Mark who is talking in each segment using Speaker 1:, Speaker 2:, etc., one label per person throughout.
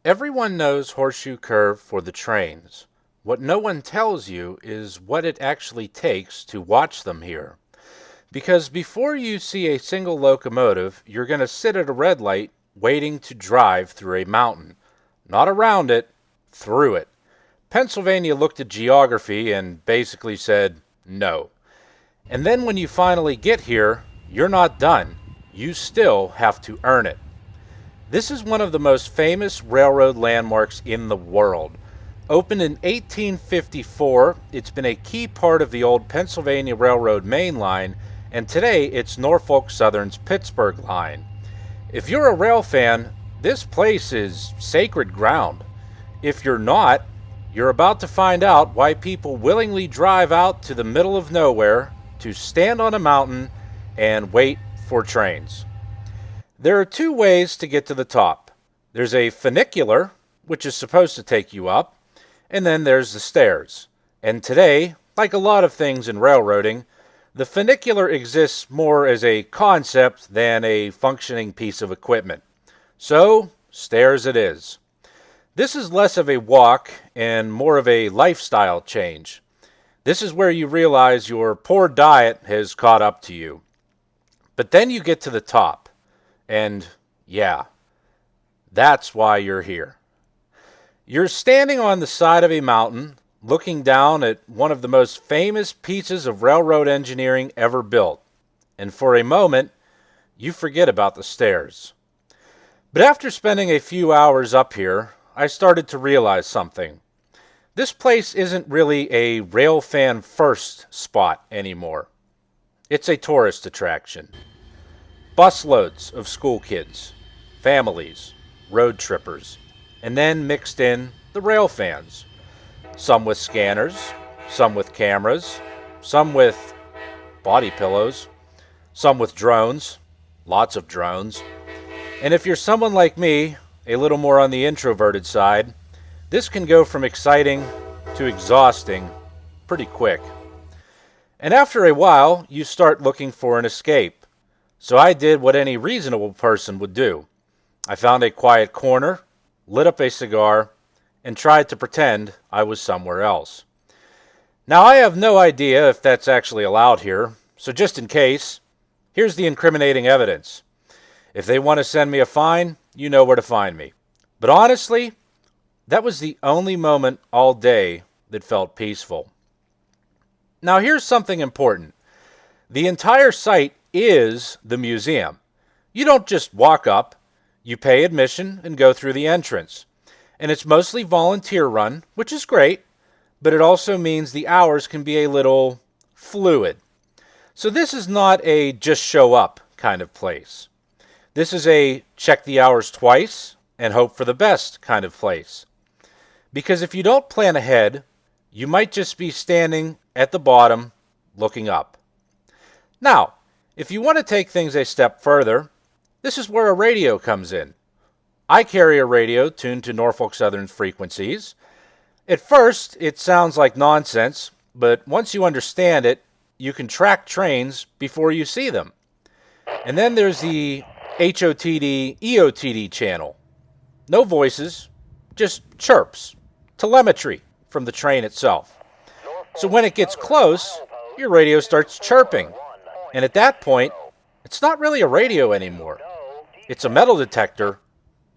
Speaker 1: Everyone knows Horseshoe Curve for the trains. What no one tells you is what it actually takes to watch them here. Because before you see a single locomotive, you're going to sit at a red light waiting to drive through a mountain. Not around it, through it. Pennsylvania looked at geography and basically said, no. And then when you finally get here, you're not done. You still have to earn it. This is one of the most famous railroad landmarks in the world. Opened in 1854, it's been a key part of the old Pennsylvania Railroad main line, and today it's Norfolk Southern's Pittsburgh line. If you're a rail fan, this place is sacred ground. If you're not, you're about to find out why people willingly drive out to the middle of nowhere to stand on a mountain and wait for trains. There are two ways to get to the top. There's a funicular, which is supposed to take you up, and then there's the stairs. And today, like a lot of things in railroading, the funicular exists more as a concept than a functioning piece of equipment. So, stairs it is. This is less of a walk and more of a lifestyle change. This is where you realize your poor diet has caught up to you. But then you get to the top. And yeah, that's why you're here. You're standing on the side of a mountain, looking down at one of the most famous pieces of railroad engineering ever built. And for a moment, you forget about the stairs. But after spending a few hours up here, I started to realize something. This place isn't really a Railfan first spot anymore. It's a tourist attraction. Busloads of school kids, families, road trippers, and then mixed in the rail fans. Some with scanners, some with cameras, some with body pillows, some with drones, lots of drones. And if you're someone like me, a little more on the introverted side, this can go from exciting to exhausting pretty quick. And after a while, you start looking for an escape. So I did what any reasonable person would do. I found a quiet corner, lit up a cigar, and tried to pretend I was somewhere else. Now I have no idea if that's actually allowed here, so just in case, here's the incriminating evidence. If they want to send me a fine, you know where to find me. But honestly, that was the only moment all day that felt peaceful. Now here's something important. The entire site is the museum. You don't just walk up, you pay admission and go through the entrance. And it's mostly volunteer run, which is great, but it also means the hours can be a little fluid. So this is not a just show up kind of place. This is a check the hours twice and hope for the best kind of place. Because if you don't plan ahead, you might just be standing at the bottom looking up. Now, if you want to take things a step further, this is where a radio comes in. I carry a radio tuned to Norfolk Southern's frequencies. At first, it sounds like nonsense, but once you understand it, you can track trains before you see them. And then there's the HOTD, EOTD channel. No voices, just chirps, telemetry from the train itself. So when it gets close, your radio starts chirping. And at that point, it's not really a radio anymore. It's a metal detector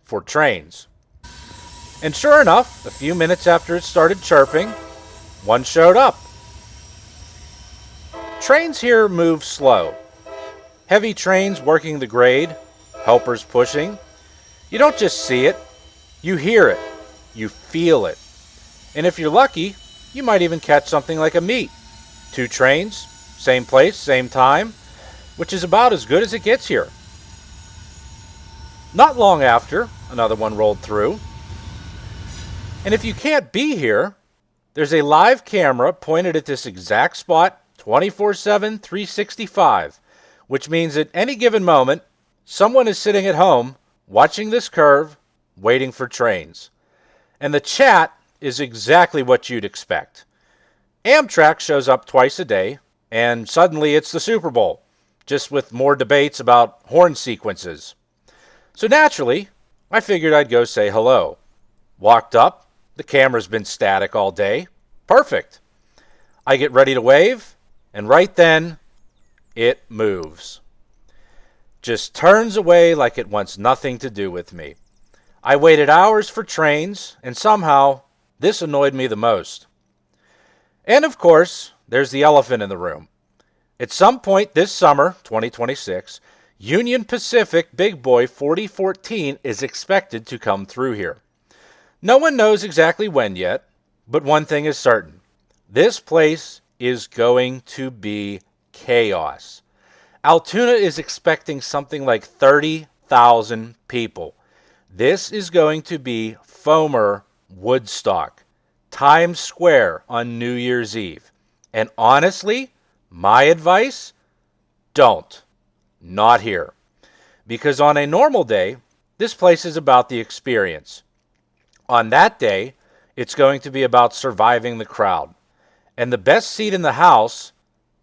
Speaker 1: for trains. And sure enough, a few minutes after it started chirping, one showed up. Trains here move slow. Heavy trains working the grade, helpers pushing. You don't just see it, you hear it, you feel it. And if you're lucky, you might even catch something like a meet. 2 trains, same place, same time, which is about as good as it gets here. Not long after, another one rolled through. And if you can't be here, there's a live camera pointed at this exact spot 24/7, 365, which means at any given moment, someone is sitting at home watching this curve, waiting for trains. And the chat is exactly what you'd expect. Amtrak shows up twice a day, and suddenly it's the Super Bowl, just with more debates about horn sequences. So naturally, I figured I'd go say hello. Walked up, the camera's been static all day. Perfect. I get ready to wave, and right then, it moves. Just turns away like it wants nothing to do with me. I waited hours for trains, and somehow, this annoyed me the most. And of course, there's the elephant in the room. At some point this summer, 2026, Union Pacific Big Boy 4014 is expected to come through here. No one knows exactly when yet, but one thing is certain. This place is going to be chaos. Altoona is expecting something like 30,000 people. This is going to be Foamer Woodstock, Times Square on New Year's Eve. And honestly, my advice, don't. Not here. Because on a normal day, this place is about the experience. On that day, it's going to be about surviving the crowd. And the best seat in the house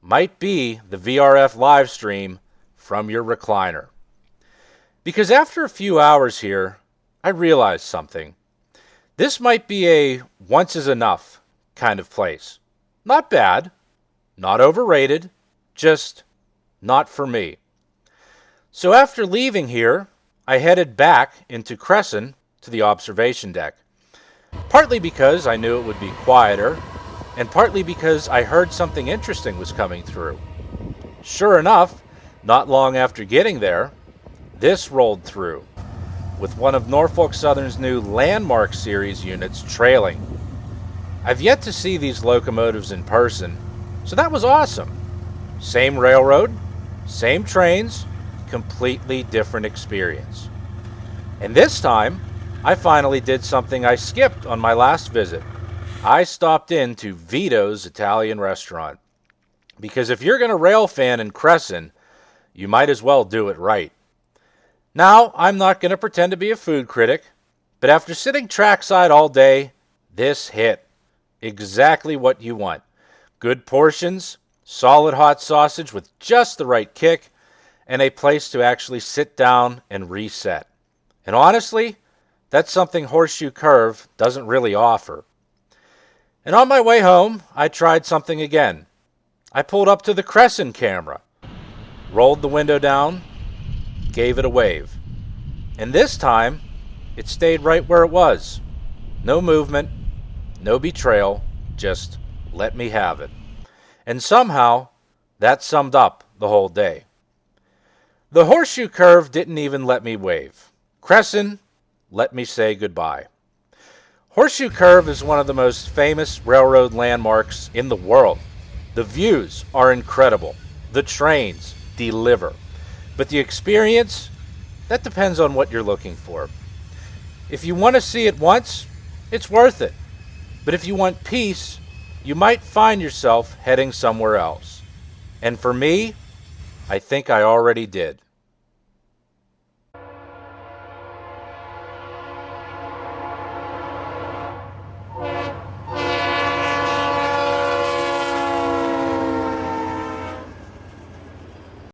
Speaker 1: might be the VRF live stream from your recliner. Because after a few hours here, I realized something. This might be a once is enough kind of place. Not bad, not overrated, just not for me. So after leaving here, I headed back into Cresson to the observation deck. Partly because I knew it would be quieter, and partly because I heard something interesting was coming through. Sure enough, not long after getting there, this rolled through, with one of Norfolk Southern's new Landmark Series units trailing. I've yet to see these locomotives in person, so that was awesome. Same railroad, same trains, completely different experience. And this time, I finally did something I skipped on my last visit. I stopped into Vito's Italian restaurant. Because if you're going to railfan in Cresson, you might as well do it right. Now, I'm not going to pretend to be a food critic, but after sitting trackside all day, this hit. Exactly what you want. Good portions, solid hot sausage with just the right kick, and a place to actually sit down and reset. And honestly, that's something Horseshoe Curve doesn't really offer. And on my way home, I tried something again. I pulled up to the Cresson camera, rolled the window down, gave it a wave. And this time, it stayed right where it was. No movement, no betrayal, just let me have it. And somehow, that summed up the whole day. The Horseshoe Curve didn't even let me wave. Cresson let me say goodbye. Horseshoe Curve is one of the most famous railroad landmarks in the world. The views are incredible. The trains deliver. But the experience, that depends on what you're looking for. If you want to see it once, it's worth it. But if you want peace, you might find yourself heading somewhere else. And for me, I think I already did.